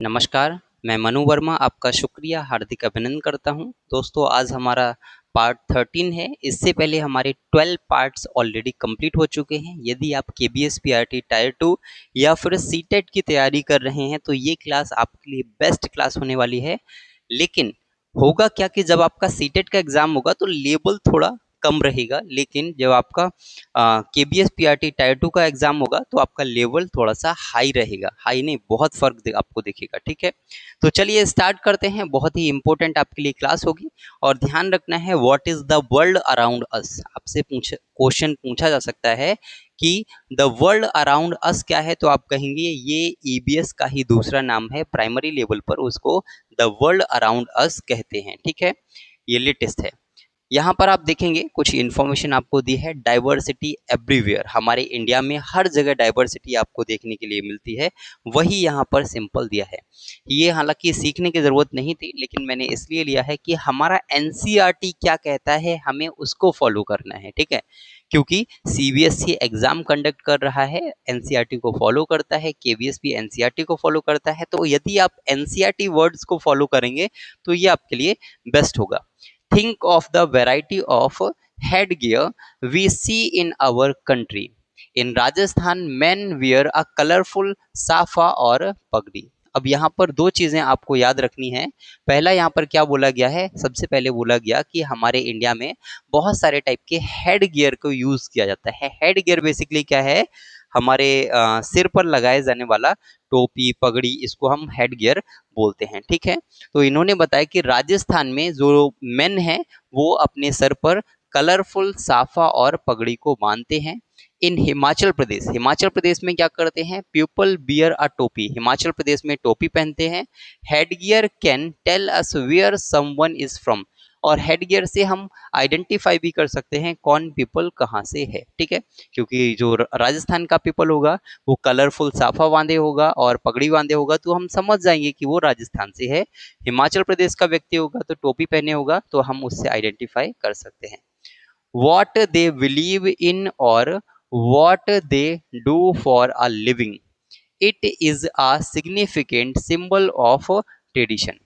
नमस्कार, मैं मनु वर्मा आपका शुक्रिया हार्दिक अभिनंदन करता हूं। दोस्तों आज हमारा पार्ट 13 है। इससे पहले हमारे 12 पार्ट्स ऑलरेडी कंप्लीट हो चुके हैं। यदि आप केबीएस पीआरटी टायर 2 या फिर सीटेट की तैयारी कर रहे हैं तो ये क्लास आपके लिए बेस्ट क्लास होने वाली है। लेकिन होगा क्या कि जब आपका सीटेट का एग्जाम होगा तो लेवल थोड़ा कम रहेगा, लेकिन जब आपका केबीएस पीआरटी टायर 2 का एग्जाम होगा तो आपका लेवल थोड़ा सा हाई रहेगा। हाई नहीं, बहुत फर्क आपको दिखेगा। ठीक है, तो चलिए स्टार्ट करते हैं। बहुत ही इंपॉर्टेंट आपके लिए क्लास होगी और ध्यान रखना है what is the world around us. आपसे क्वेश्चन पूछा जा सकता है कि द वर्ल्ड अराउंड अस क्या है, तो आप कहेंगे ये ईबीएस का ही दूसरा नाम है। प्राइमरी लेवल पर उसको द वर्ल्ड अराउंड अस कहते हैं। ठीक है, ये लेटेस्ट है। यहाँ पर आप देखेंगे कुछ इन्फॉर्मेशन आपको दी है। डाइवर्सिटी एवरीवेयर, हमारे इंडिया में हर जगह डाइवर्सिटी आपको देखने के लिए मिलती है, वही यहाँ पर सिंपल दिया है। ये हालांकि सीखने की ज़रूरत नहीं थी, लेकिन मैंने इसलिए लिया है कि हमारा एनसीईआरटी क्या कहता है हमें उसको फॉलो करना है। ठीक है, क्योंकि सीबीएसई एग्जाम कंडक्ट कर रहा है, एनसीईआरटी को फॉलो करता है, केवीएस भी एनसीईआरटी को फॉलो करता है। तो यदि आप एनसीईआरटी वर्ड्स को फॉलो करेंगे तो ये आपके लिए बेस्ट होगा। Think of the variety of headgear we see in our country. In Rajasthan, men wear a colorful safa और पगड़ी। अब यहाँ पर दो चीजें आपको याद रखनी है। पहला यहाँ पर क्या बोला गया है, सबसे पहले बोला गया कि हमारे इंडिया में बहुत सारे टाइप के हेड गियर को यूज किया जाता है। हेड गियर बेसिकली क्या है, हमारे सिर पर लगाए जाने वाला टोपी पगड़ी, इसको हम हेड गियर बोलते हैं। ठीक है, तो इन्होंने बताया कि राजस्थान में जो मेन है वो अपने सर पर कलरफुल साफा और पगड़ी को बांधते हैं। इन हिमाचल प्रदेश, हिमाचल प्रदेश में क्या करते हैं, पीपल बियर अ टोपी, हिमाचल प्रदेश में टोपी पहनते हैं। Headgear can tell us where someone is from, और हेडगियर से हम आइडेंटिफाई भी कर सकते हैं कौन पीपल कहाँ से है। ठीक है, क्योंकि जो राजस्थान का पीपल होगा वो कलरफुल साफा बांधे होगा और पगड़ी बांधे होगा, तो हम समझ जाएंगे कि वो राजस्थान से है। हिमाचल प्रदेश का व्यक्ति होगा तो टोपी पहने होगा, तो हम उससे आइडेंटिफाई कर सकते हैं। वॉट दे बिलीव इन और what they do for a living, it is a significant symbol of tradition.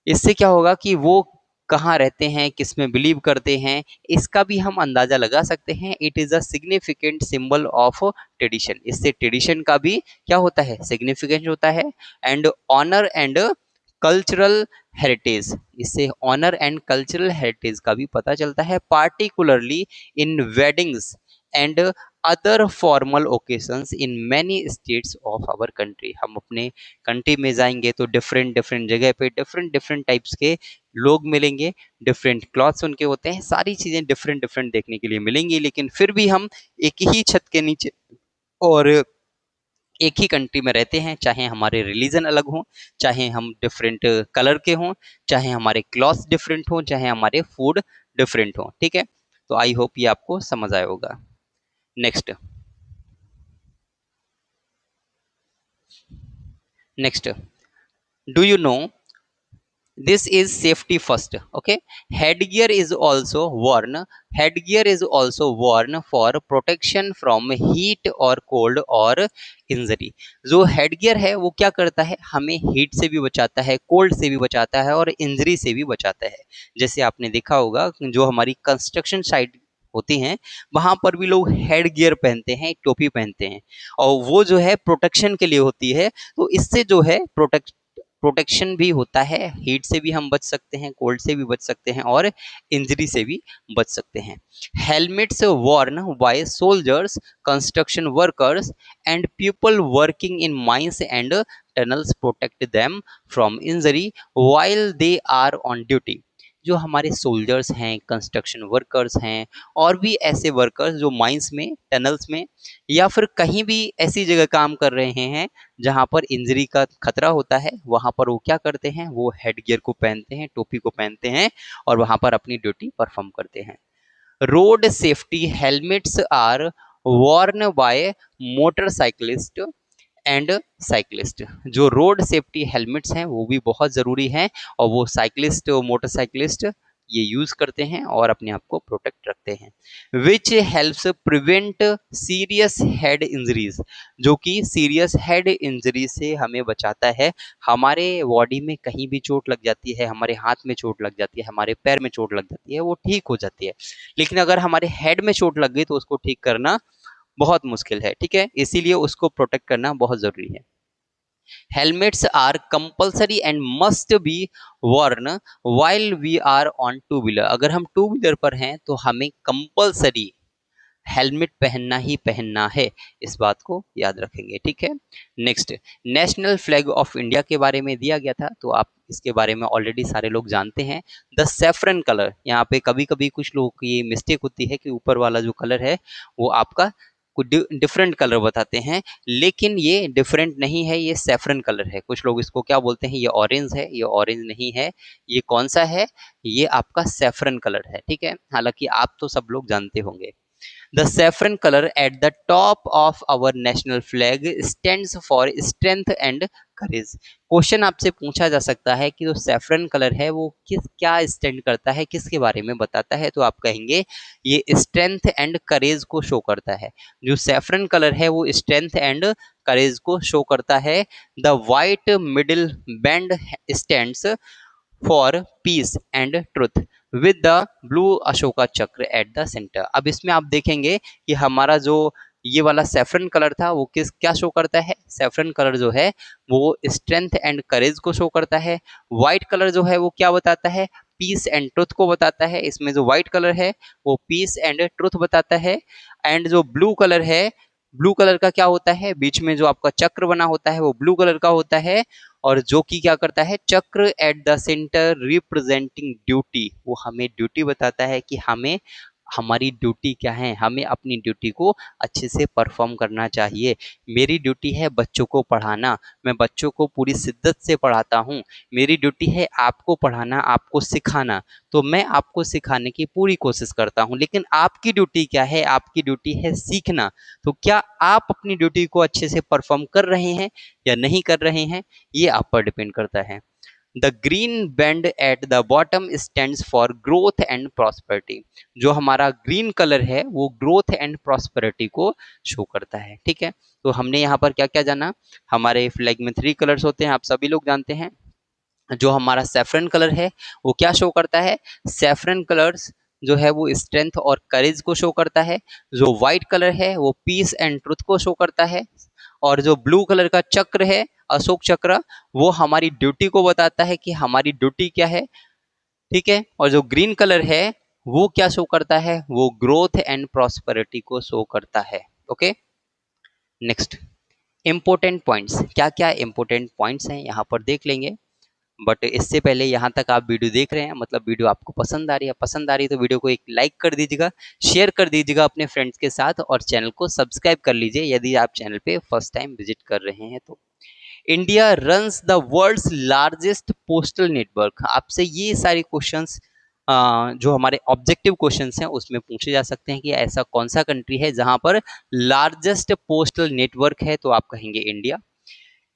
इससे क्या होगा कि वो कहाँ रहते हैं, किस में बिलीव करते हैं, इसका भी हम अंदाजा लगा सकते हैं। It is a significant symbol of tradition, इससे ट्रेडिशन का भी क्या होता है, सिग्निफिकेंस होता है। And honour and cultural heritage, इससे ऑनर एंड कल्चरल हेरिटेज का भी पता चलता है, particularly in weddings and other formal occasions in many states of our country. हम अपने कंट्री में जाएंगे तो डिफरेंट डिफरेंट जगह पे डिफरेंट डिफरेंट टाइप्स के लोग मिलेंगे, डिफरेंट क्लॉथ्स उनके होते हैं, सारी चीजें डिफरेंट डिफरेंट देखने के लिए मिलेंगी, लेकिन फिर भी हम एक ही छत के नीचे और एक ही कंट्री में रहते हैं। चाहे हमारे रिलीजन अलग हो, चाहे हम डिफरेंट कलर के हों, चाहे हमारे क्लॉथ्स डिफरेंट हों, चाहे हमारे फूड डिफरेंट हों। ठीक है, तो आई होप ये आपको समझ आया होगा। Next next, do you know this is safety first? Okay, headgear is also worn, headgear is also worn for protection from heat or cold or injury। जो हेडगियर है वो क्या करता है, हमें हीट से भी बचाता है, कोल्ड से भी बचाता है और इंजरी से भी बचाता है। जैसे आपने देखा होगा जो हमारी कंस्ट्रक्शन साइट होती हैं वहां पर भी लोग हेड गियर पहनते हैं, टोपी पहनते हैं, और वो जो है प्रोटेक्शन के लिए होती है। तो इससे जो है प्रोटेक्शन भी होता है, हीट से भी हम बच सकते हैं, कोल्ड से भी बच सकते हैं और इंजरी से भी बच सकते हैं। Helmets worn by soldiers, construction workers and people working in mines and tunnels protect them from injury while they are on duty. जो हमारे सोल्जर्स हैं, कंस्ट्रक्शन वर्कर्स हैं और भी ऐसे वर्कर्स जो माइंस में, टनल्स में या फिर कहीं भी ऐसी जगह काम कर रहे हैं जहां पर इंजरी का खतरा होता है, वहां पर वो क्या करते हैं, वो हेड गियर को पहनते हैं, टोपी को पहनते हैं और वहां पर अपनी ड्यूटी परफॉर्म करते हैं। Road safety helmets are worn by motorcyclist and cyclist. जो रोड सेफ्टी हेलमेट्स हैं वो भी बहुत ज़रूरी हैं, और वो साइकिलिस्ट, मोटरसाइकिलिस्ट ये यूज करते हैं और अपने आप को प्रोटेक्ट रखते हैं। Which helps prevent serious head injuries, जो कि सीरियस हेड इंजरी से हमें बचाता है। हमारे बॉडी में कहीं भी चोट लग जाती है, हमारे हाथ में चोट लग जाती है, हमारे पैर में चोट लग जाती है, वो ठीक हो जाती है, लेकिन अगर हमारे हेड में चोट लग गई तो उसको ठीक करना बहुत मुश्किल है। ठीक है, इसीलिए उसको प्रोटेक्ट करना बहुत जरूरी है। Helmets are compulsory and must be worn while we are on two wheeler. अगर हम टू व्हीलर पर हैं तो हमें कंपल्सरी हेलमेट पहनना ही पहनना है, इस बात को याद रखेंगे। ठीक है, next, national flag of India के बारे में दिया गया था, तो आप इसके बारे में ऑलरेडी सारे लोग जानते हैं। द सैफरन कलर, यहाँ पे कभी कभी कुछ लोगों की ये मिस्टेक होती है कि ऊपर वाला जो कलर है वो आपका कुछ डिफरेंट कलर बताते हैं, लेकिन ये डिफरेंट नहीं है, ये सैफरन कलर है। कुछ लोग इसको क्या बोलते हैं, ये ऑरेंज है, ये ऑरेंज नहीं है। ये कौन सा है, ये आपका सैफरन कलर है। ठीक है, हालांकि आप तो सब लोग जानते होंगे। The saffron color at the top of our national flag stands for strength and courage। Question आपसे पूछा जा सकता है कि जो सैफरन कलर है वो क्या स्टैंड करता है, किसके बारे में बताता है, तो आप कहेंगे ये स्ट्रेंथ एंड करेज को शो करता है। जो सैफरन कलर है वो स्ट्रेंथ एंड करेज को शो करता है। The white middle band stands for piece and truth with the blue Ashoka चक्र एट द सेंटर। अब इसमें आप देखेंगे कि हमारा जो ये वाला सैफरन कलर था वो क्या शो करता है, सैफरन कलर जो है वो स्ट्रेंथ एंड करेज को शो करता है। व्हाइट कलर जो है वो क्या बताता है, पीस एंड ट्रुथ को बताता है। इसमें जो व्हाइट कलर है वो पीस एंड ट्रुथ बताता है। एंड जो ब्लू कलर है, ब्लू कलर का क्या होता है, बीच में जो आपका चक्र बना होता है वो ब्लू कलर का होता है, और जो कि क्या करता है, चक्र at the centre representing duty, वो हमें ड्यूटी बताता है कि हमें हमारी ड्यूटी क्या है, हमें अपनी ड्यूटी को अच्छे से परफॉर्म करना चाहिए। मेरी ड्यूटी है बच्चों को पढ़ाना, मैं बच्चों को पूरी शिद्दत से पढ़ाता हूँ। मेरी ड्यूटी है आपको पढ़ाना, आपको सिखाना, तो मैं आपको सिखाने की पूरी कोशिश करता हूँ। लेकिन आपकी ड्यूटी क्या है, आपकी ड्यूटी है सीखना। तो क्या आप अपनी ड्यूटी को अच्छे से परफॉर्म कर रहे हैं या नहीं कर रहे हैं, ये आप पर डिपेंड करता है। The green band at the bottom stands for growth and prosperity. जो हमारा ग्रीन कलर है वो ग्रोथ एंड प्रॉस्पेरिटी को शो करता है। ठीक है, तो हमने यहाँ पर क्या क्या जाना, हमारे फ्लैग में 3 कलर्स होते हैं, आप सभी लोग जानते हैं। जो हमारा सैफरन कलर है वो क्या शो करता है, सैफरन कलर्स जो है वो स्ट्रेंथ और करेज को शो करता है। जो व्हाइट कलर है वो पीस एंड ट्रुथ को शो करता है। और जो ब्लू कलर का चक्र है, अशोक चक्र, वो हमारी ड्यूटी को बताता है कि हमारी ड्यूटी क्या है। ठीक है, और जो ग्रीन कलर है वो क्या शो करता है, वो ग्रोथ एंड प्रॉस्पेरिटी को शो करता है। ओके, नेक्स्ट, इंपोर्टेंट पॉइंट्स, क्या क्या इंपोर्टेंट पॉइंट्स हैं यहाँ पर देख लेंगे। बट इससे पहले यहाँ तक आप वीडियो देख रहे हैं, मतलब वीडियो आपको पसंद आ रही है, पसंद आ रही है तो वीडियो को एक लाइक कर दीजिएगा, शेयर कर दीजिएगा अपने फ्रेंड्स के साथ, और चैनल को सब्सक्राइब कर लीजिए यदि आप चैनल पे फर्स्ट टाइम विजिट कर रहे हैं तो। India runs the world's largest postal network. आपसे ये सारे क्वेश्चंस जो हमारे ऑब्जेक्टिव क्वेश्चंस हैं उसमें पूछे जा सकते हैं कि ऐसा कौन सा कंट्री है जहां पर लार्जेस्ट पोस्टल नेटवर्क है, तो आप कहेंगे India.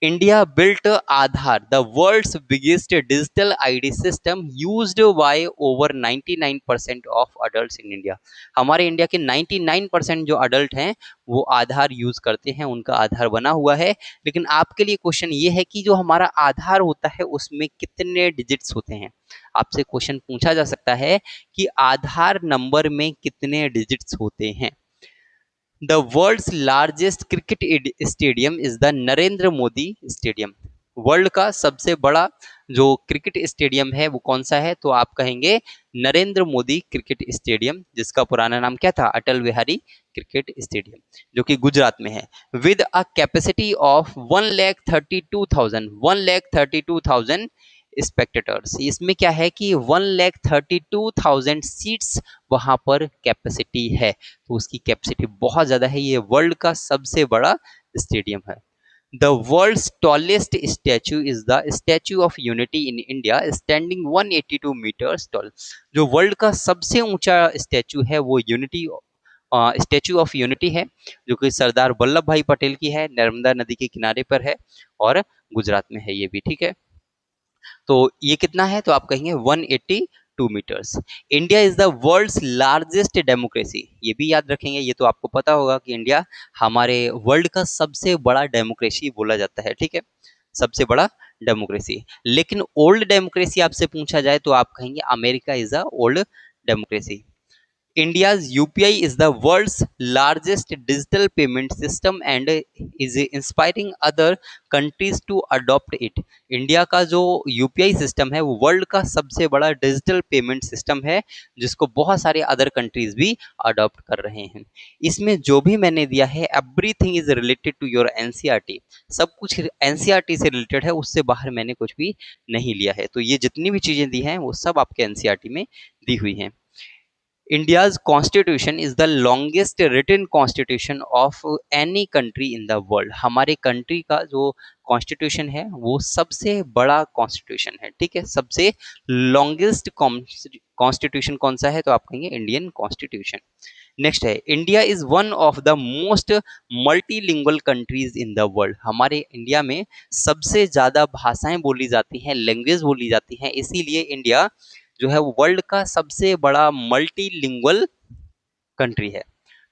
India built Aadhaar, the world's biggest digital ID system used by over 99% of adults in India। हमारे इंडिया के 99% जो अडल्ट हैं वो आधार यूज करते हैं, उनका आधार बना हुआ है। लेकिन आपके लिए क्वेश्चन ये है कि जो हमारा आधार होता है उसमें कितने डिजिट्स होते हैं। आपसे क्वेश्चन पूछा जा सकता है कि आधार नंबर में कितने डिजिट्स होते हैं। The world's largest cricket stadium is the Narendra Modi stadium. World का सबसे बड़ा जो क्रिकेट स्टेडियम है वो कौन सा है, तो आप कहेंगे नरेंद्र मोदी क्रिकेट स्टेडियम, जिसका पुराना नाम क्या था, अटल बिहारी क्रिकेट स्टेडियम, जो कि गुजरात में है। With a capacity of 1,32,000 spectators. इसमें क्या है कि 1,32,000 सीट्स वहां पर कैपेसिटी है, तो उसकी कैपेसिटी बहुत ज्यादा है। ये वर्ल्ड का सबसे बड़ा स्टेडियम है। The world's tallest statue is the Statue of Unity in India, standing 182 metres tall. जो वर्ल्ड का सबसे ऊंचा स्टैचू है वो यूनिटी स्टैचू ऑफ यूनिटी है, जो कि सरदार वल्लभ भाई पटेल की है, नर्मदा नदी के किनारे पर है और गुजरात में है ये भी। ठीक है, तो ये कितना है, तो आप कहेंगे 182 meters. India is the world's largest democracy, ये भी याद रखेंगे, ये तो आपको पता होगा कि इंडिया हमारे वर्ल्ड का सबसे बड़ा डेमोक्रेसी बोला जाता है, ठीक है, सबसे बड़ा डेमोक्रेसी। लेकिन ओल्ड डेमोक्रेसी आपसे पूछा जाए तो आप कहेंगे America is a old democracy. India's UPI is the world's largest digital payment system and is inspiring other countries to adopt it. India का जो यूपीआई सिस्टम है वो वर्ल्ड का सबसे बड़ा डिजिटल पेमेंट सिस्टम है, जिसको बहुत सारे अदर कंट्रीज भी अडॉप्ट कर रहे हैं। इसमें जो भी मैंने दिया है everything is related to your NCERT, सब कुछ एनसीईआरटी से रिलेटेड है, उससे बाहर मैंने कुछ भी नहीं लिया है। तो ये जितनी भी चीजें दी हैं वो सब आपके एनसीईआरटी में दी हुई हैं। India's constitution is the longest written constitution of any country in the world. हमारे कंट्री का जो कॉन्स्टिट्यूशन है वो सबसे बड़ा कॉन्स्टिट्यूशन है, ठीक है, सबसे लॉन्गेस्ट कॉन्स्टिट्यूशन कौन सा है, तो आप कहेंगे इंडियन कॉन्स्टिट्यूशन। नेक्स्ट है, India is one of the most multilingual countries in the world. हमारे इंडिया में सबसे ज्यादा भाषाएं बोली जाती हैं, लैंग्वेज बोली जाती हैं, इसीलिए इंडिया जो है वो वर्ल्ड का सबसे बड़ा मल्टीलिंगुअल कंट्री है।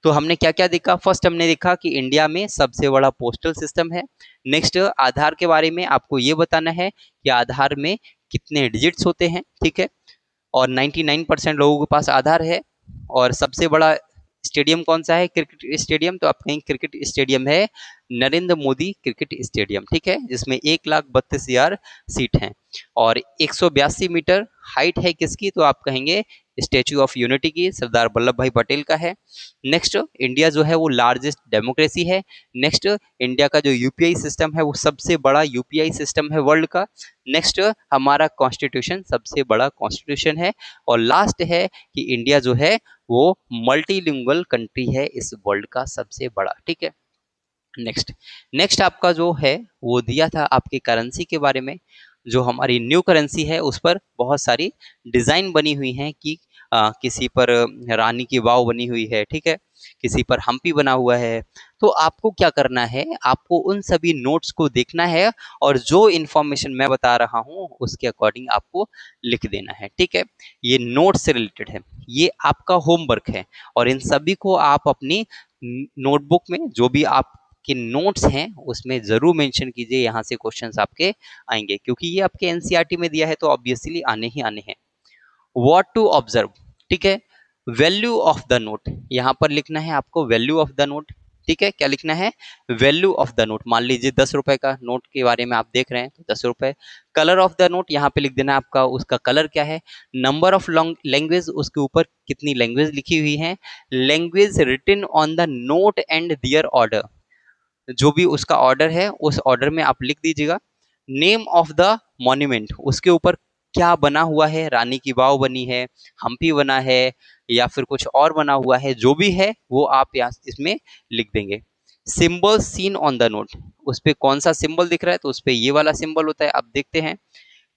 तो हमने क्या क्या देखा, फर्स्ट हमने देखा कि इंडिया में सबसे बड़ा पोस्टल सिस्टम है। नेक्स्ट आधार के बारे में आपको ये बताना है कि आधार में कितने डिजिट्स होते हैं, ठीक है, और 99% लोगों के पास आधार है। और सबसे बड़ा स्टेडियम कौन सा है, क्रिकेट स्टेडियम, तो आप कहेंगे क्रिकेट स्टेडियम है नरेंद्र मोदी क्रिकेट स्टेडियम, ठीक है, जिसमें 1,32,000 सीट हैं। और 182 मीटर हाइट है किसकी, तो आप कहेंगे स्टैच्यू ऑफ यूनिटी की, सरदार वल्लभ भाई पटेल का है। नेक्स्ट इंडिया जो है वो लार्जेस्ट डेमोक्रेसी है। नेक्स्ट इंडिया का जो यूपीआई सिस्टम है वो सबसे बड़ा यूपीआई सिस्टम है वर्ल्ड का। नेक्स्ट हमारा कॉन्स्टिट्यूशन सबसे बड़ा कॉन्स्टिट्यूशन है। और लास्ट है कि इंडिया जो है वो मल्टीलिंगुअल कंट्री है, इस वर्ल्ड का सबसे बड़ा, ठीक है। नेक्स्ट आपका जो है वो दिया था आपकी करेंसी के बारे में। जो हमारी न्यू करेंसी है उस पर बहुत सारी डिजाइन बनी हुई हैं कि किसी पर रानी की वाव बनी हुई है, ठीक है, किसी पर हम्पी बना हुआ है। तो आपको क्या करना है, आपको उन सभी नोट्स को देखना है और जो इन्फॉर्मेशन मैं बता रहा हूँ उसके अकॉर्डिंग आपको लिख देना है, ठीक है। ये नोट से रिलेटेड है, ये आपका होमवर्क है और इन सभी को आप अपनी नोटबुक में जो भी आप के नोट्स हैं उसमें जरूर मेंशन कीजिए, यहाँ से क्वेश्चंस आपके आएंगे क्योंकि ये आपके एनसीईआरटी में दिया है तो ऑब्वियसली आने ही आने हैं। व्हाट टू ऑब्जर्व, ठीक है, वैल्यू ऑफ द नोट, यहाँ पर लिखना है आपको वैल्यू ऑफ द नोट, ठीक है, क्या लिखना है, वैल्यू ऑफ द नोट। मान लीजिए 10 रुपए का नोट के बारे में आप देख रहे हैं तो 10 रुपए। कलर ऑफ द नोट, यहाँ पे लिख देना आपका उसका कलर क्या है। नंबर ऑफ लैंग्वेज, उसके ऊपर कितनी लैंग्वेज लिखी हुई है। Language written on the note and their order, जो भी उसका ऑर्डर है उस ऑर्डर में आप लिख दीजिएगा। नेम ऑफ द मॉन्यूमेंट, उसके ऊपर क्या बना हुआ है, रानी की वाव बनी है, हम्पी बना है या फिर कुछ और बना हुआ है, जो भी है वो आप यहाँ इसमें लिख देंगे। Symbol seen on the note, उस पर कौन सा सिंबल दिख रहा है तो उस पर ये वाला सिंबल होता है, आप देखते हैं।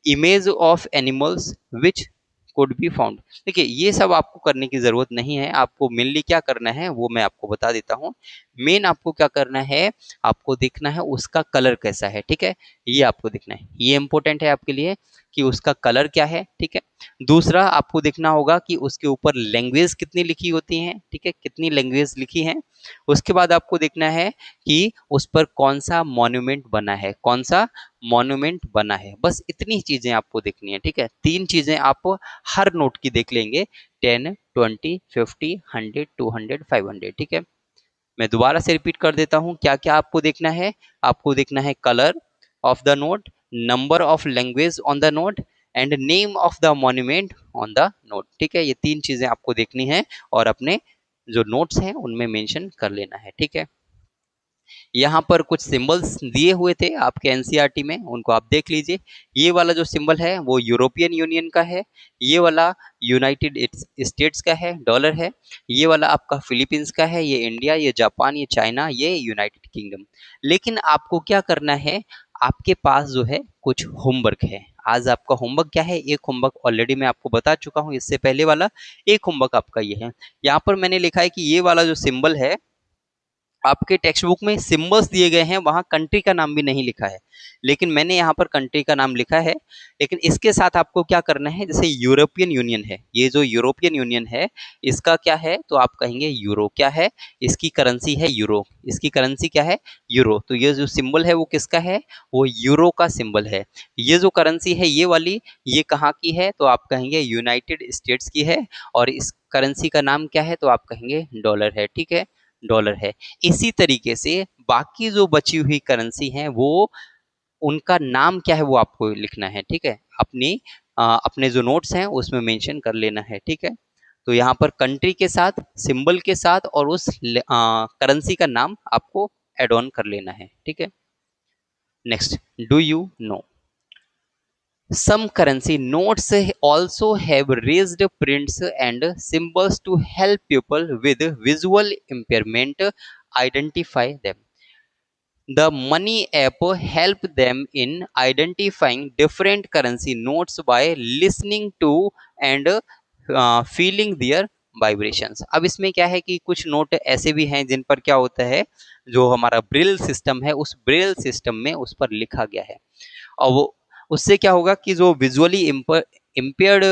Image of animals which could be found, देखिए ये सब आपको करने की जरूरत नहीं है, आपको मेनली क्या करना है वो मैं आपको बता देता हूँ। मेन आपको क्या करना है, आपको देखना है उसका कलर कैसा है, ठीक है, ये आपको देखना है, ये इंपॉर्टेंट है आपके लिए कि उसका कलर क्या है, ठीक है। दूसरा आपको देखना होगा कि उसके ऊपर लैंग्वेज कितनी लिखी होती हैं, ठीक है, कितनी लैंग्वेज लिखी हैं। उसके बाद आपको देखना है कि उस पर कौन सा मॉन्यूमेंट बना है, कौन सा मॉन्यूमेंट बना है, बस इतनी चीजें आपको देखनी है, ठीक है। 3 चीजें आप हर नोट की देख लेंगे, 10, 20, 50, 100, 200, 500, ठीक है। मैं दोबारा से रिपीट कर देता हूं, क्या क्या आपको देखना है, आपको देखना है colour of the note, number of language on the note and name of the monument on the note, ठीक है। ये 3 चीजें आपको देखनी है और अपने जो नोट्स हैं उनमें मेंशन कर लेना है, ठीक है। यहाँ पर कुछ सिंबल्स दिए हुए थे आपके एनसीईआरटी में, उनको आप देख लीजिए। ये वाला जो सिंबल है वो यूरोपियन यूनियन का है, ये वाला यूनाइटेड स्टेट्स का है, डॉलर है, ये वाला आपका फिलीपींस का है, ये इंडिया, ये जापान, ये चाइना, ये यूनाइटेड किंगडम। लेकिन आपको क्या करना है, आपके पास जो है कुछ होमवर्क है। आज आपका होमवर्क क्या है, एक होमवर्क ऑलरेडी मैं आपको बता चुका हूँ, इससे पहले वाला एक होमवर्क आपका ये है। यहाँ पर मैंने लिखा है कि ये वाला जो सिंबल है आपके टेक्स्ट बुक में सिंबल्स दिए गए हैं, वहां कंट्री का नाम भी नहीं लिखा है, लेकिन मैंने यहाँ पर कंट्री का नाम लिखा है। लेकिन इसके साथ आपको क्या करना है, जैसे यूरोपियन यूनियन है, ये जो यूरोपियन यूनियन है इसका क्या है, तो आप कहेंगे यूरो। क्या है, इसकी करेंसी है यूरो, इसकी करेंसी क्या है, यूरो। तो ये जो सिंबल है वो किसका है, वो यूरो का सिंबल है। ये जो करेंसी है ये वाली, ये कहाँ की है, तो आप कहेंगे यूनाइटेड स्टेट्स की है। और इस करेंसी का नाम क्या है, तो आप कहेंगे डॉलर है। ठीक है, डॉलर है। इसी तरीके से बाकी जो बची हुई करेंसी हैं वो, उनका नाम क्या है वो आपको लिखना है। ठीक है, अपने जो नोट्स हैं उसमें मेंशन कर लेना है। ठीक है, तो यहाँ पर कंट्री के साथ, सिंबल के साथ और उस करेंसी का नाम आपको एड ऑन कर लेना है। ठीक है, next, do you know some currency notes also have raised prints and symbols to help people with visual impairment identify them. The money app help them in identifying different currency notes by listening to and feeling their vibrations. अब इसमें क्या है कि कुछ note ऐसे भी हैं जिन पर क्या होता है, जो हमारा ब्रेल सिस्टम है उस ब्रेल सिस्टम में उस पर लिखा गया है। और वो, उससे क्या होगा कि जो विजुअली इम्पेयर्ड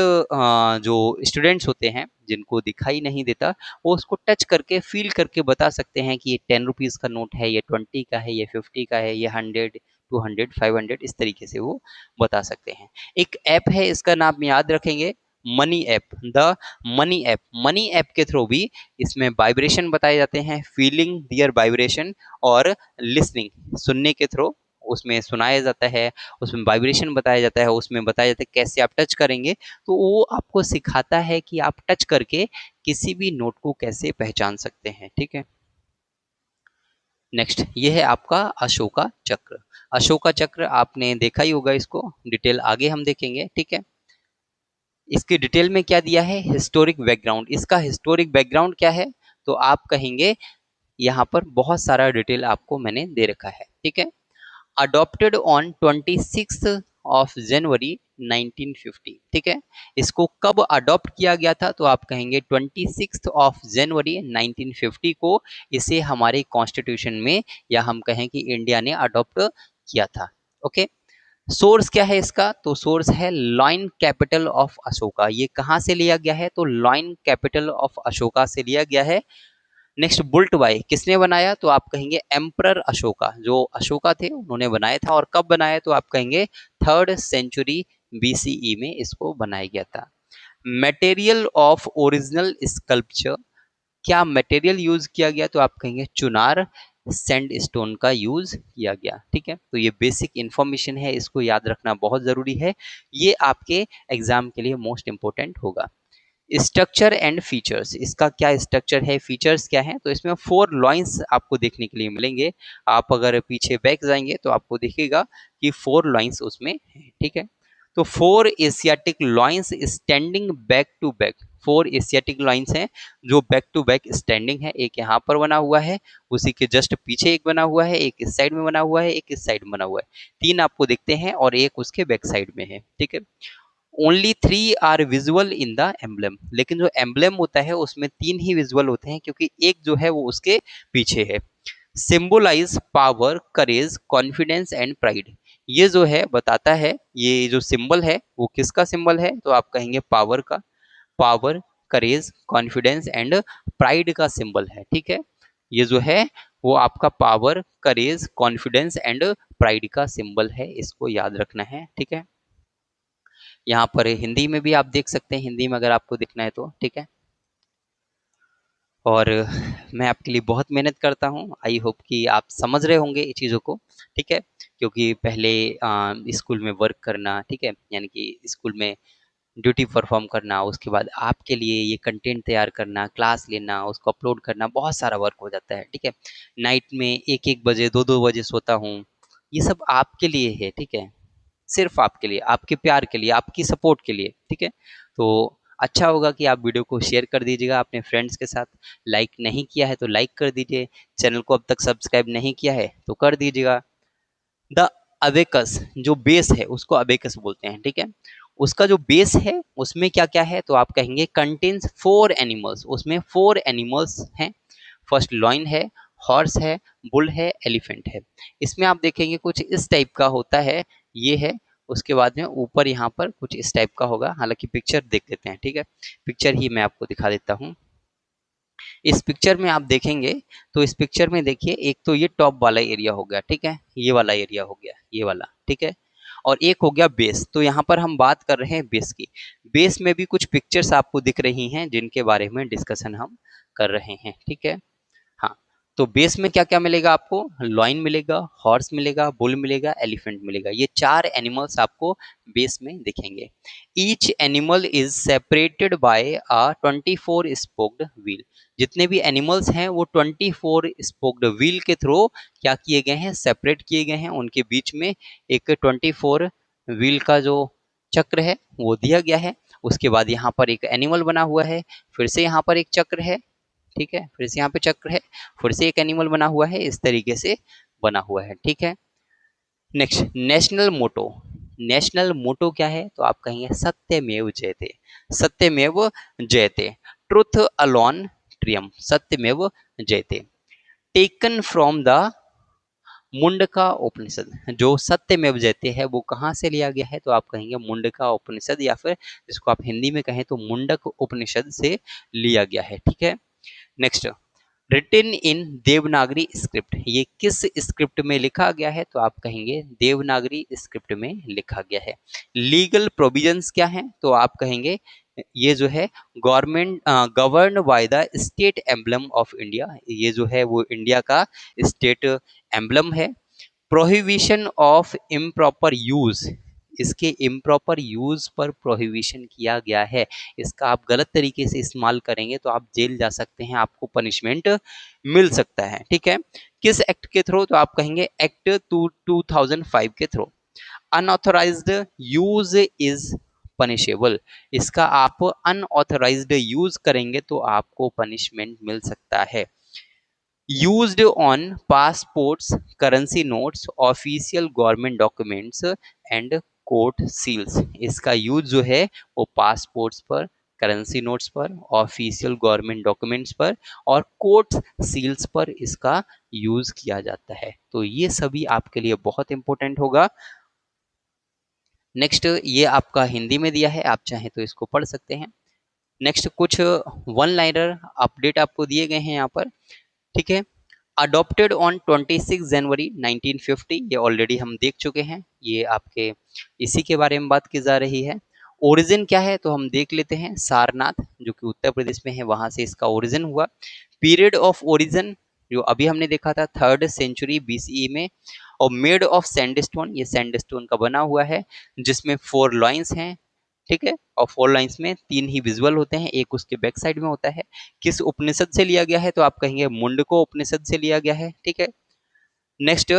जो स्टूडेंट्स होते हैं जिनको दिखाई नहीं देता, वो उसको टच करके फील करके बता सकते हैं कि ये 10 रुपीज़ का नोट है, ये 20 का है, ये 50 का है, ये 100, 200, 500, इस तरीके से वो बता सकते हैं। एक ऐप है, इसका नाम याद रखेंगे, money app. The money app, money app के थ्रू भी इसमें वाइब्रेशन बताए जाते हैं, फीलिंग दियर वाइब्रेशन और लिसनिंग, सुनने के थ्रू उसमें सुनाया जाता है, उसमें वाइब्रेशन बताया जाता है, उसमें बताया जाता है कैसे आप टच करेंगे। तो वो आपको सिखाता है कि आप टच करके किसी भी नोट को कैसे पहचान सकते हैं। ठीक है, नेक्स्ट, ये है आपका अशोका चक्र। अशोका चक्र आपने देखा ही होगा, इसको डिटेल आगे हम देखेंगे। ठीक है, इसकी डिटेल में क्या दिया है, हिस्टोरिक बैकग्राउंड। इसका हिस्टोरिक बैकग्राउंड क्या है, तो आप कहेंगे यहाँ पर बहुत सारा डिटेल आपको मैंने दे रखा है। ठीक है, अडॉप्टेड ऑन 26 ऑफ जनवरी 1950। ठीक है, इसको कब अडॉप्ट किया गया था, तो आप कहेंगे 26 ऑफ जनवरी 1950 को इसे हमारे कॉन्स्टिट्यूशन में, या हम कहें कि इंडिया ने अडॉप्ट किया था। ओके, सोर्स क्या है इसका, तो सोर्स है लॉइन कैपिटल ऑफ अशोका। ये कहाँ से लिया गया है, तो लॉइन कैपिटल ऑफ अशोका से लिया गया है। नेक्स्ट, बुल्ट बाय किसने बनाया, तो आप कहेंगे एम्परर अशोका। जो अशोका थे उन्होंने बनाया था, और कब बनाया, तो आप कहेंगे 3rd सेंचुरी BCE में इसको बनाया गया था। मटेरियल ऑफ ओरिजिनल स्कल्पचर, क्या मटेरियल यूज किया गया, तो आप कहेंगे चुनार सैंडस्टोन का यूज किया गया। ठीक है, तो ये बेसिक इंफॉर्मेशन है, इसको याद रखना बहुत जरूरी है, ये आपके एग्जाम के लिए मोस्ट इंपोर्टेंट होगा। स्ट्रक्चर एंड फीचर्स, इसका क्या स्ट्रक्चर है, फीचर्स क्या है, तो इसमें 4 लॉइंस आपको देखने के लिए मिलेंगे। आप अगर पीछे बैक जाएंगे तो आपको दिखेगा कि 4 लॉइंस उसमें है। ठीक है, तो 4 Asiatic lions standing back to back, 4 Asiatic lions हैं जो बैक टू बैक स्टैंडिंग है। एक यहाँ पर बना हुआ है, उसी के जस्ट पीछे एक बना हुआ है, एक इस साइड में बना हुआ है, एक इस साइड में बना हुआ है, 3 आपको दिखते हैं और एक उसके बैक साइड में है। ठीक है, only 3 are visual in the emblem, लेकिन जो एम्बलम होता है उसमें 3 ही विजुअल होते हैं, क्योंकि एक जो है वो उसके पीछे है। Symbolise power, courage, confidence and pride, ये जो है बताता है, ये जो सिंबल है वो किसका सिंबल है, तो आप कहेंगे पावर का। Power, courage, confidence and pride का सिंबल है। ठीक है, ये जो है वो आपका power, courage, confidence and pride का सिंबल है, इसको याद रखना है। ठीक है, यहाँ पर हिंदी में भी आप देख सकते हैं, हिंदी में अगर आपको देखना है तो। ठीक है, और मैं आपके लिए बहुत मेहनत करता हूँ, आई होप कि आप समझ रहे होंगे ये चीज़ों को। ठीक है, क्योंकि पहले स्कूल में वर्क करना, ठीक है, यानी कि स्कूल में ड्यूटी परफॉर्म करना, उसके बाद आपके लिए ये कंटेंट तैयार करना, क्लास लेना, उसको अपलोड करना, बहुत सारा वर्क हो जाता है। ठीक है, नाइट में 1-1 बजे, 2-2 बजे सोता हूँ, ये सब आपके लिए है। ठीक है, सिर्फ आपके लिए, आपके प्यार के लिए, आपकी सपोर्ट के लिए। ठीक है, तो अच्छा होगा कि आप वीडियो को शेयर कर दीजिएगा अपने फ्रेंड्स के साथ। लाइक नहीं किया है तो लाइक कर दीजिए, चैनल को अब तक सब्सक्राइब नहीं किया है तो कर दीजिएगा। द अबेकस, जो बेस है उसको अबेकस बोलते हैं। ठीक है, उसका जो बेस है उसमें क्या क्या है, तो आप कहेंगे कंटेन्स 4 एनिमल्स, उसमें 4 एनिमल्स हैं। फर्स्ट लॉइन है, हॉर्स है, बुल है, एलिफेंट है। इसमें आप देखेंगे कुछ इस टाइप का होता है, ये है। उसके बाद में ऊपर यहाँ पर कुछ इस टाइप का होगा, हालांकि पिक्चर देख लेते हैं, ठीक है। पिक्चर ही मैं आपको दिखा देता हूँ। इस पिक्चर में आप देखेंगे तो इस पिक्चर में देखिए, एक तो ये टॉप वाला एरिया हो गया, ठीक है, ये वाला एरिया हो गया, ये वाला, ठीक है। और एक हो गया बेस। तो यहाँ पर हम बात कर रहे हैं बेस की। बेस में भी कुछ पिक्चर्स आपको दिख रही हैं जिनके बारे में डिस्कशन हम कर रहे हैं, ठीक है। हाँ, तो बेस में क्या क्या मिलेगा आपको? लॉइन मिलेगा, हॉर्स मिलेगा, बुल मिलेगा, एलिफेंट मिलेगा। ये 4 एनिमल्स आपको बेस में दिखेंगे। Each animal is separated by a 24 spoked wheel. जितने भी एनिमल्स हैं वो 24 स्पोक्ड व्हील के थ्रू क्या किए गए हैं? सेपरेट किए गए हैं। उनके बीच में एक 24 व्हील का जो चक्र है वो दिया गया है। उसके बाद यहाँ पर एक एनिमल बना हुआ है, फिर से यहाँ पर एक चक्र है, ठीक है, फिर से यहाँ पे चक्र है, फिर से एक एनिमल बना हुआ है, इस तरीके से बना हुआ है, ठीक है। नेक्स्ट, नेशनल मोटो। नेशनल मोटो क्या है? तो आप कहेंगे सत्यमेव जयते। सत्यमेव जयते, ट्रुथ अलोन ट्रियम, सत्यमेव जयते। टेकन फ्रॉम द मुंडका उपनिषद। जो सत्यमेव जयते है वो कहाँ से लिया गया है? तो आप कहेंगे मुंडका उपनिषद, या फिर जिसको आप हिंदी में कहें तो मुंडक उपनिषद से लिया गया है, ठीक है। नेक्स्ट, रिटिन इन देवनागरी स्क्रिप्ट। ये किस स्क्रिप्ट में लिखा गया है? तो आप कहेंगे देवनागरी स्क्रिप्ट में लिखा गया है। लीगल प्रोविजंस क्या हैं? तो आप कहेंगे ये जो है government govern by the state emblem of India. ये जो है वो इंडिया का स्टेट एम्बलम है। प्रोहिबिशन ऑफ इम्प्रॉपर यूज, इसके इम्प्रॉपर यूज पर प्रोहिबिशन किया गया है। इसका आप गलत तरीके से इस्तेमाल करेंगे तो आप जेल जा सकते हैं, आपको पनिशमेंट मिल सकता है, ठीक है। किस एक्ट के थ्रू? तो आप कहेंगे एक्ट 2005 के थ्रू। Unauthorised use is punishable. इसका आप अनऑथराइज्ड यूज करेंगे तो आपको पनिशमेंट मिल सकता है। used on passports, currency notes, official government documents and court seals। इसका यूज जो है वो पासपोर्ट्स पर, करेंसी नोट्स पर, ऑफिशियल गवर्नमेंट डॉक्यूमेंट्स पर और कोर्ट सील्स पर इसका यूज किया जाता है। तो ये सभी आपके लिए बहुत इंपॉर्टेंट होगा। नेक्स्ट, ये आपका हिंदी में दिया है, आप चाहें तो इसको पढ़ सकते हैं। नेक्स्ट, कुछ वन लाइनर अपडेट आपको दिए गए हैं यहाँ पर, ठीक है। अडॉप्टेड ऑन 26 जनवरी 1950, ये ऑलरेडी हम देख चुके हैं, ये आपके इसी के बारे में बात की जा रही है। ओरिजिन क्या है? तो हम देख लेते हैं, सारनाथ जो कि उत्तर प्रदेश में है वहां से इसका ओरिजिन हुआ। पीरियड ऑफ ओरिजिन जो अभी हमने देखा था 3rd सेंचुरी BCE में। और मेड ऑफ सैंडस्टोन, ये सैंडस्टोन का बना हुआ है जिसमें 4 लॉइंस हैं, ठीक है। और 4 लाइंस में 3 ही विजुअल होते हैं, एक उसके बैक साइड में होता है। किस उपनिषद से लिया गया है? तो आप कहेंगे मुंडको उपनिषद से लिया गया है, ठीक है। नेक्स्ट,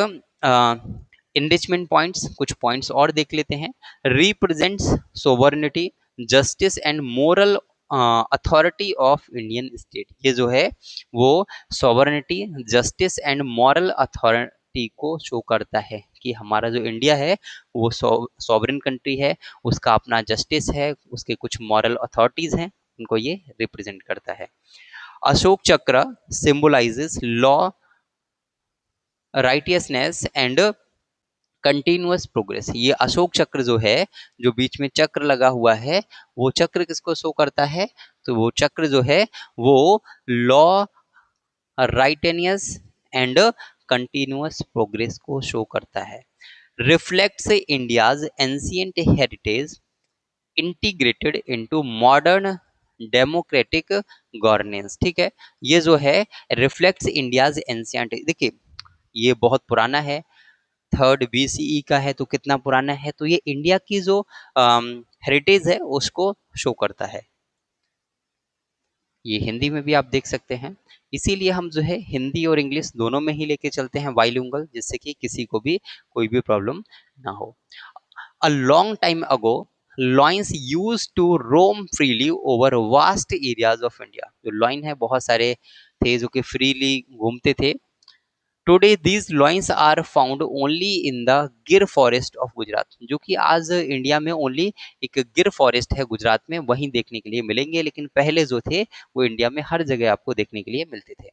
इनरिचमेंट पॉइंट्स, कुछ पॉइंट्स और देख लेते हैं। Represents sovereignty, justice and moral authority of Indian state. ये जो है वो sovereignty, justice and moral authority को शो करता है कि हमारा जो इंडिया है वो सॉवरेन कंट्री है, उसका अपना जस्टिस है, उसके कुछ मॉरल अथॉरिटीज हैं, उनको ये रिप्रेजेंट करता है। अशोक चक्र symbolizes law, righteousness and continuous progress. ये अशोक चक्र जो है, जो बीच में चक्र लगा हुआ है, वो चक्र किसको शो करता है? तो वो चक्र जो है वो law, righteousness and continuous progress को शो करता है। Reflects India's ancient heritage integrated into modern democratic governance, ठीक है। ये जो है रिफ्लेक्ट्स इंडियाज एंशिएंट, देखिए ये बहुत पुराना है, 3rd BCE का है, तो कितना पुराना है? तो ये इंडिया की जो हेरिटेज है उसको शो करता है। ये हिंदी में भी आप देख सकते हैं, इसीलिए हम जो है हिंदी और इंग्लिश दोनों में ही लेके चलते हैं बाइलिंगुअल, जिससे कि किसी को भी कोई भी प्रॉब्लम ना हो। A long time ago, lions used to roam freely over vast areas of India। जो लॉइन है बहुत सारे थे जो कि फ्रीली घूमते थे। Today these lions are found only in the गिर फॉरेस्ट ऑफ गुजरात, जो कि आज इंडिया में ओनली एक गिर फॉरेस्ट है गुजरात में, वहीं देखने के लिए मिलेंगे, लेकिन पहले जो थे वो इंडिया में हर जगह आपको देखने के लिए मिलते थे।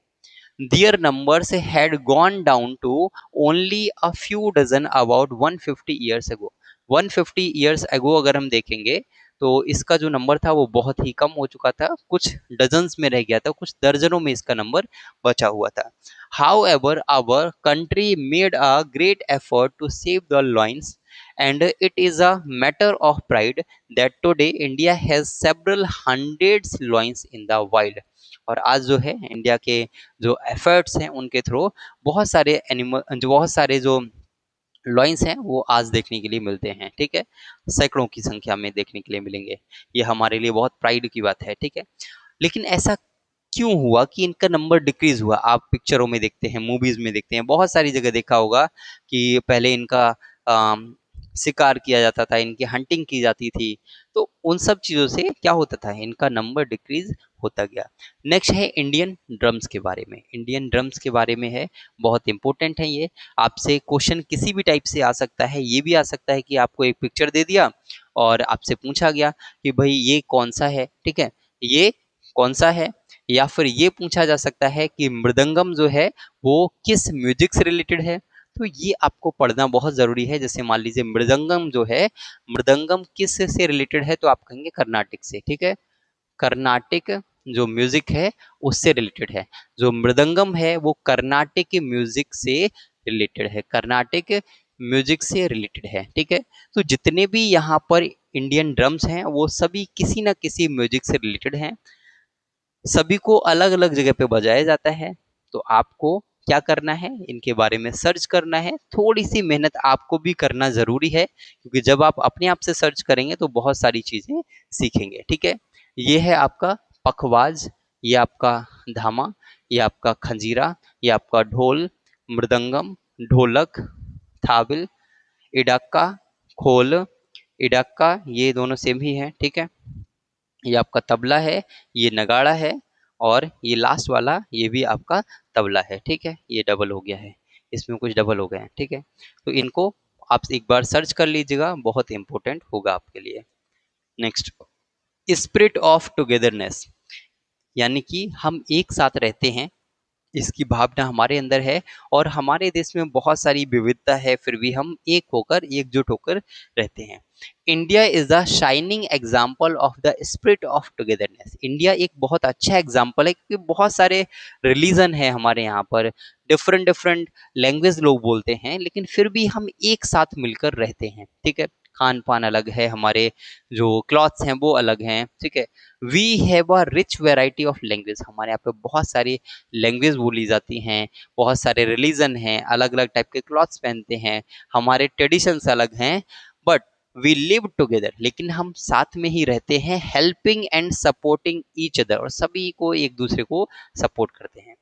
their numbers had gone down to only a few dozen about 150 years ago. 150 years ago अगर हम देखेंगे तो इसका जो नंबर था वो बहुत ही कम हो चुका था, कुछ डजन्स में रह गया था, कुछ दर्जनों में इसका नंबर बचा हुआ था. However, our country made a great effort to save the loins, and it is a matter of pride that today India has several hundreds loins in the wild. और आज जो है इंडिया के जो एफर्ट्स हैं उनके थ्रू बहुत सारे एनिमल जो बहुत सारे जो लॉइंस हैं वो आज देखने के लिए मिलते हैं, ठीक है, सैकड़ों की संख्या में देखने के लिए मिलेंगे. ये हमारे लिए बहुत प्राइड की बात है, ठीक है. लेकिन ऐसा क्यों हुआ कि इनका नंबर डिक्रीज हुआ? आप पिक्चरों में देखते हैं, मूवीज में देखते हैं, बहुत सारी जगह देखा होगा कि पहले इनका शिकार किया जाता था, इनकी हंटिंग की जाती थी, तो उन सब चीजों से क्या होता था, इनका नंबर डिक्रीज होता गया. नेक्स्ट है इंडियन ड्रम्स के बारे में. इंडियन ड्रम्स के बारे में है, बहुत इंपॉर्टेंट है ये. आपसे क्वेश्चन किसी भी टाइप से आ सकता है. ये भी आ सकता है कि आपको एक पिक्चर दे दिया और आपसे पूछा गया कि भाई ये कौन सा है, ठीक है, ये कौन सा है. या फिर ये पूछा जा सकता है कि मृदंगम जो है वो किस म्यूजिक से रिलेटेड है. तो ये आपको पढ़ना बहुत जरूरी है. जैसे मान लीजिए मृदंगम जो है, मृदंगम किस से रिलेटेड है, तो आप कहेंगे कर्नाटिक से, ठीक है, कर्नाटिक जो म्यूजिक है उससे रिलेटेड है. जो मृदंगम है वो कर्नाटिक म्यूजिक से रिलेटेड है, कर्नाटिक म्यूजिक से रिलेटेड है, ठीक है. तो जितने भी यहाँ पर इंडियन ड्रम्स हैं वो सभी किसी ना किसी म्यूजिक से रिलेटेड हैं. सभी को अलग अलग जगह पे बजाया जाता है. तो आपको क्या करना है, इनके बारे में सर्च करना है. थोड़ी सी मेहनत आपको भी करना जरूरी है, क्योंकि जब आप अपने आप से सर्च करेंगे तो बहुत सारी चीजें सीखेंगे, ठीक है. ये है आपका पखवाज, ये आपका धामा, ये आपका खंजीरा, ये आपका ढोल, मृदंगम, ढोलक, थाबिल, इडाक्का, खोल, इडाक्का ये दोनों सेम ही है, ठीक है. ये आपका तबला है, ये नगाड़ा है, और ये लास्ट वाला ये भी आपका तबला है, ठीक है. ये डबल हो गया है, इसमें कुछ डबल हो गए हैं, ठीक है. तो इनको आप एक बार सर्च कर लीजिएगा, बहुत इंपॉर्टेंट होगा आपके लिए. नेक्स्ट, स्पिरिट ऑफ टुगेदरनेस, यानी कि हम एक साथ रहते हैं, इसकी भावना हमारे अंदर है. और हमारे देश में बहुत सारी विविधता है, फिर भी हम एक होकर एकजुट होकर रहते हैं. India is the shining example of the spirit of togetherness. India एक बहुत अच्छा एग्जाम्पल है, क्योंकि बहुत सारे रिलीजन है हमारे यहाँ पर, डिफरेंट डिफरेंट लैंग्वेज लोग बोलते हैं, लेकिन फिर भी हम एक साथ मिलकर रहते हैं, ठीक है. खान पान अलग है, हमारे जो क्लॉथ्स हैं वो अलग हैं, ठीक है. We have a rich variety of language. हमारे यहाँ पे बहुत सारी लैंग्वेज बोली जाती हैं, बहुत सारे रिलीजन हैं, अलग अलग टाइप के क्लॉथ्स पहनते हैं, हमारे ट्रेडिशंस अलग हैं, बट वी लिव टुगेदर, लेकिन हम साथ में ही रहते हैं, helping and supporting each other, और सभी को एक दूसरे को सपोर्ट करते हैं.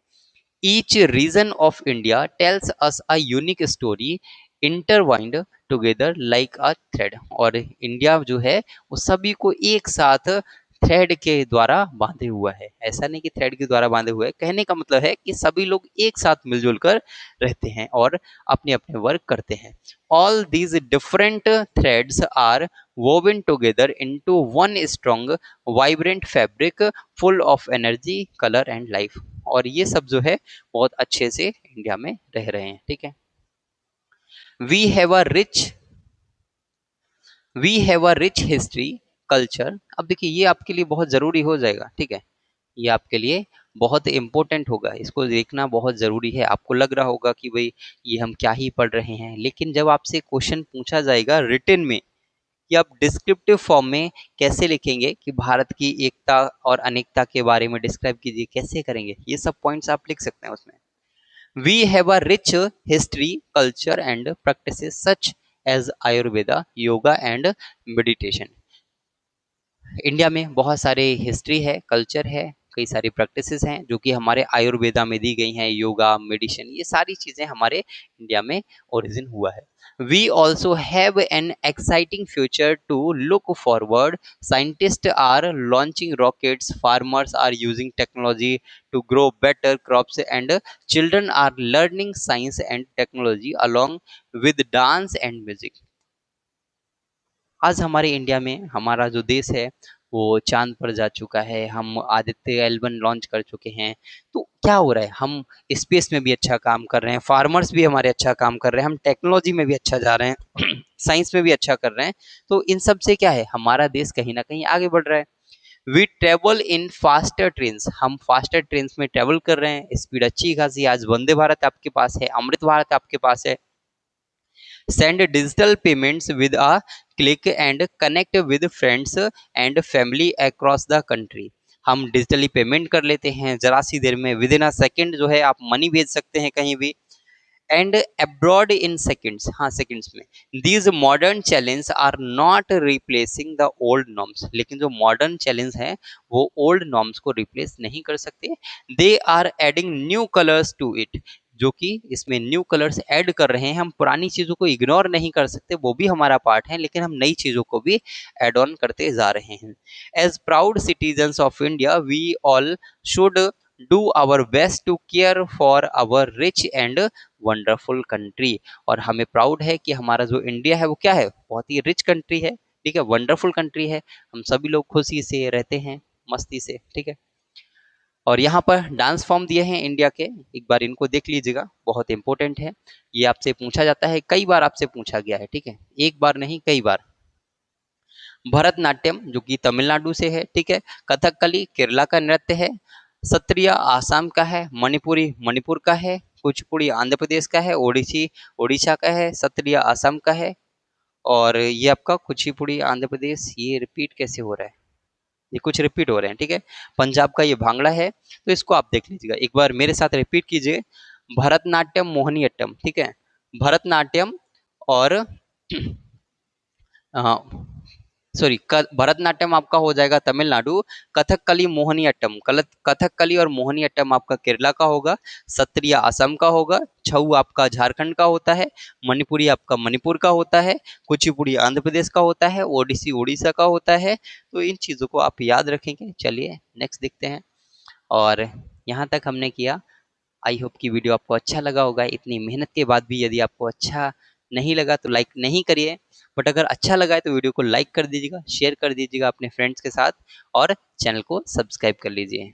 Each reason of India tells us a unique story intertwined together like a thread. और इंडिया जो है वो सभी को एक साथ थ्रेड के द्वारा बांधे हुआ है. ऐसा नहीं कि थ्रेड के द्वारा बांधे हुए, कहने का मतलब है कि सभी लोग एक साथ मिलजुल कर रहते हैं और अपने अपने वर्क करते हैं. All these different threads are woven together into one strong vibrant fabric full of energy color and life. और ये सब जो है बहुत अच्छे से इंडिया में रह रहे हैं, ठीक है. We have a rich we have a rich history culture. अब देखिए ये आपके लिए बहुत जरूरी हो जाएगा, ठीक है, ये आपके लिए बहुत इंपॉर्टेंट होगा, इसको देखना बहुत जरूरी है. आपको लग रहा होगा कि भाई ये हम क्या ही पढ़ रहे हैं, लेकिन जब आपसे क्वेश्चन पूछा जाएगा रिटन में कि आप डिस्क्रिप्टिव फॉर्म में कैसे लिखेंगे कि भारत की एकता और अनेकता के बारे में डिस्क्राइब कीजिए, कैसे करेंगे, ये सब पॉइंट्स आप लिख सकते हैं उसमें. We have a rich history culture and practices such as Ayurveda, yoga and meditation. India में बहुत सारे हिस्ट्री है, कल्चर है, कई सारी प्रैक्टिसेस हैं जो कि हमारे आयुर्वेदा में दी गई हैं, योगा, मेडिसिन, ये सारी चीजें हमारे इंडिया में ओरिजिन हुआ है. We also have an exciting future to look forward. Scientist are launching rockets, farmers are using technology to grow better crops, and children are learning science and technology along with dance and music. आज हमारे India में, हमारा जो देश है वो चाँद पर जा चुका है, हम आदित्य L1 लॉन्च कर चुके हैं। तो क्या हो रहा है, हम स्पेस में भी अच्छा काम कर रहे हैं, फार्मर्स भी हमारे अच्छा काम कर रहे हैं, हम टेक्नोलॉजी में भी अच्छा जा रहे हैं, साइंस में भी अच्छा कर रहे हैं। तो इन सब से क्या है, हमारा देश कहीं न कहीं आगे बढ़ रहा है। We travel in faster trains, हम फास्टर ट्रेन्स में ट्रेवल कर रहे हैं, स्पीड अच्छी खासी। आज वंदे भारत आपके पास है, अमृत भारत आपके पास है। Send digital payments with a click and connect with friends and family across the country। हम डिजिटली पेमेंट कर लेते हैं जरा सी देर में, विद इन अ सेकेंड जो है आप मनी भेज सकते हैं कहीं भी। एंड अब्रॉड इन सेकेंड्स, हाँ सेकेंड्स में। These modern challenge are not replacing the old norms, लेकिन जो मॉडर्न चैलेंज है वो ओल्ड नॉर्म्स को रिप्लेस नहीं कर सकते। They are adding new colours to it, जो कि इसमें न्यू कलर्स ऐड कर रहे हैं। हम पुरानी चीज़ों को इग्नोर नहीं कर सकते, वो भी हमारा पार्ट है, लेकिन हम नई चीज़ों को भी ऐड ऑन करते जा रहे हैं। As proud citizens of India we all should do our best to care for our rich and wonderful country. और हमें प्राउड है कि हमारा जो इंडिया है वो क्या है, बहुत ही रिच कंट्री है, ठीक है, वंडरफुल कंट्री है। हम सभी लोग खुशी से रहते हैं, मस्ती से, ठीक है। और यहाँ पर डांस फॉर्म दिए हैं इंडिया के, एक बार इनको देख लीजिएगा, बहुत इंपॉर्टेंट है। ये आपसे पूछा जाता है, कई बार आपसे पूछा गया है, ठीक है, एक बार नहीं कई बार। भरतनाट्यम जो कि तमिलनाडु से है, ठीक है। कथकली केरला का नृत्य है। सत्रिया आसाम का है। मणिपुरी मणिपुर का है। कुचिपुड़ी आंध्र प्रदेश का है। ओडिसी ओडिशा का है। सत्रिया आसाम का है। और ये आपका कुचिपुड़ी आंध्र प्रदेश, ये रिपीट कैसे हो रहा है, ये कुछ रिपीट हो रहे हैं, ठीक है। पंजाब का ये भांगड़ा है, तो इसको आप देख लीजिएगा, एक बार मेरे साथ रिपीट कीजिए। भरतनाट्यम मोहिनीअट्टम, ठीक है। भरतनाट्यम और सॉरी, भरतनाट्यम आपका हो जाएगा तमिलनाडु। कथकली मोहिनीअट्टम, कथकली और मोहिनीअट्टम आपका केरला का होगा। सत्रिया असम का होगा। छऊ आपका झारखंड का होता है। मणिपुरी आपका मणिपुर का होता है। कुचिपुड़ी आंध्र प्रदेश का होता है। ओडिसी उड़ीसा का होता है। तो इन चीज़ों को आप याद रखेंगे। चलिए नेक्स्ट देखते हैं। और यहाँ तक हमने किया। आई होप कि वीडियो आपको अच्छा लगा होगा। इतनी मेहनत के बाद भी यदि आपको अच्छा नहीं लगा तो लाइक नहीं करिए, बट अगर अच्छा लगा है तो वीडियो को लाइक कर दीजिएगा, शेयर कर दीजिएगा अपने फ्रेंड्स के साथ, और चैनल को सब्सक्राइब कर लीजिए।